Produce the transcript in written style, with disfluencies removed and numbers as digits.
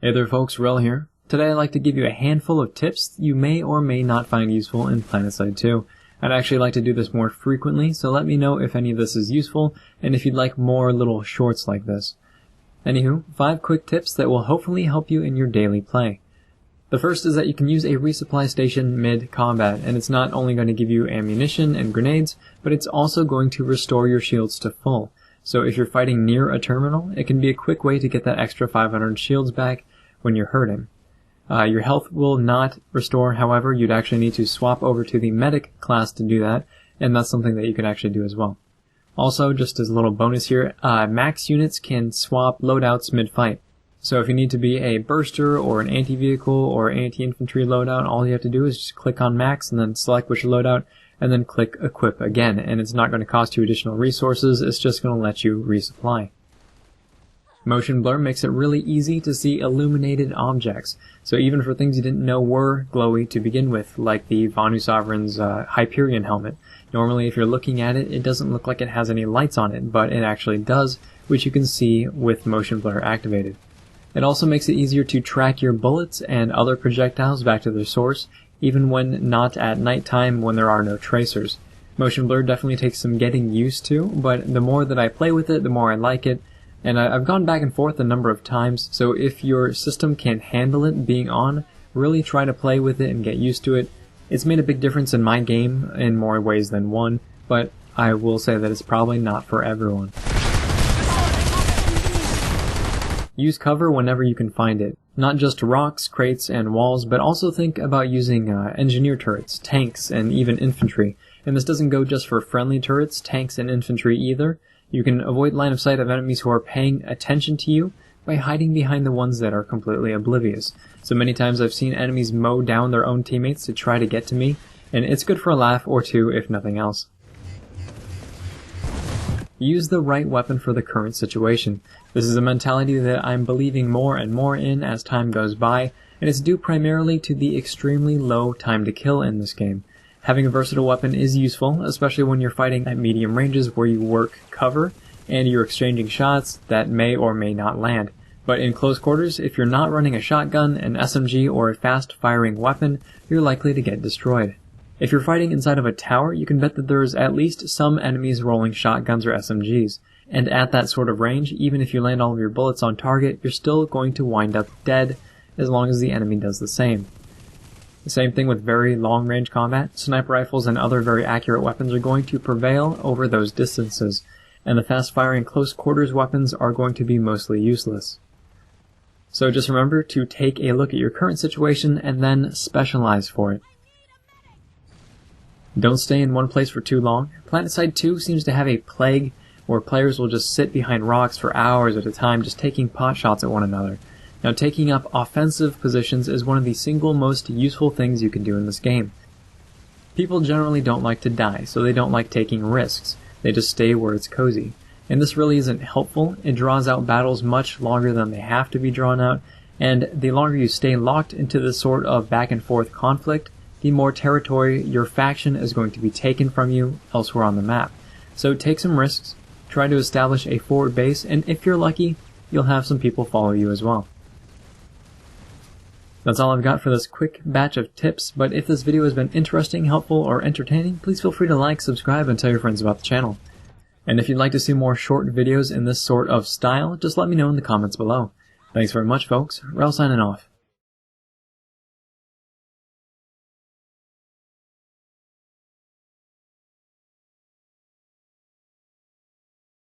Hey there folks, Rel here. Today I'd like to give you a handful of tips you may or may not find useful in PlanetSide 2. I'd actually like to do this more frequently, so let me know if any of this is useful and if you'd like more little shorts like this. Anywho, 5 quick tips that will hopefully help you in your daily play. The first is that you can use a resupply station mid-combat, and it's not only going to give you ammunition and grenades, but it's also going to restore your shields to full. So if you're fighting near a terminal, it can be a quick way to get that extra 500 shields back when you're hurting. Your health will not restore, however, you'd actually need to swap over to the medic class to do that, and that's something that you can actually do as well. Also, just as a little bonus here, max units can swap loadouts mid-fight. So if you need to be a burster or an anti-vehicle or anti-infantry loadout, all you have to do is just click on max and then select which loadout, and then click equip again, and it's not going to cost you additional resources, it's just going to let you resupply. Motion blur makes it really easy to see illuminated objects, so even for things you didn't know were glowy to begin with, like the Vanu Sovereign's Hyperion helmet. Normally if you're looking at it, it doesn't look like it has any lights on it, but it actually does, which you can see with motion blur activated. It also makes it easier to track your bullets and other projectiles back to their source, even when not at nighttime when there are no tracers. Motion blur definitely takes some getting used to, but the more that I play with it, the more I like it. And I've gone back and forth a number of times, so if your system can handle it being on, really try to play with it and get used to it. It's made a big difference in my game in more ways than one, but I will say that it's probably not for everyone. Use cover whenever you can find it. Not just rocks, crates, and walls, but also think about using engineer turrets, tanks, and even infantry. And this doesn't go just for friendly turrets, tanks, and infantry either. You can avoid line of sight of enemies who are paying attention to you by hiding behind the ones that are completely oblivious. So many times I've seen enemies mow down their own teammates to try to get to me, and it's good for a laugh or two if nothing else. Use the right weapon for the current situation. This is a mentality that I'm believing more and more in as time goes by, and it's due primarily to the extremely low time to kill in this game. Having a versatile weapon is useful, especially when you're fighting at medium ranges where you work cover and you're exchanging shots that may or may not land. But in close quarters, if you're not running a shotgun, an SMG, or a fast-firing weapon, you're likely to get destroyed. If you're fighting inside of a tower, you can bet that there's at least some enemies rolling shotguns or SMGs. And at that sort of range, even if you land all of your bullets on target, you're still going to wind up dead, as long as the enemy does the same. The same thing with very long-range combat. Sniper rifles and other very accurate weapons are going to prevail over those distances, and the fast-firing close-quarters weapons are going to be mostly useless. So just remember to take a look at your current situation and then specialize for it. Don't stay in one place for too long. PlanetSide 2 seems to have a plague where players will just sit behind rocks for hours at a time just taking pot shots at one another. Now, taking up offensive positions is one of the single most useful things you can do in this game. People generally don't like to die, so they don't like taking risks. They just stay where it's cozy. And this really isn't helpful. It draws out battles much longer than they have to be drawn out, and the longer you stay locked into this sort of back and forth conflict, the more territory your faction is going to be taken from you elsewhere on the map. So take some risks, try to establish a forward base, and if you're lucky, you'll have some people follow you as well. That's all I've got for this quick batch of tips, but if this video has been interesting, helpful, or entertaining, please feel free to like, subscribe, and tell your friends about the channel. And if you'd like to see more short videos in this sort of style, just let me know in the comments below. Thanks very much, folks. Rel signing off.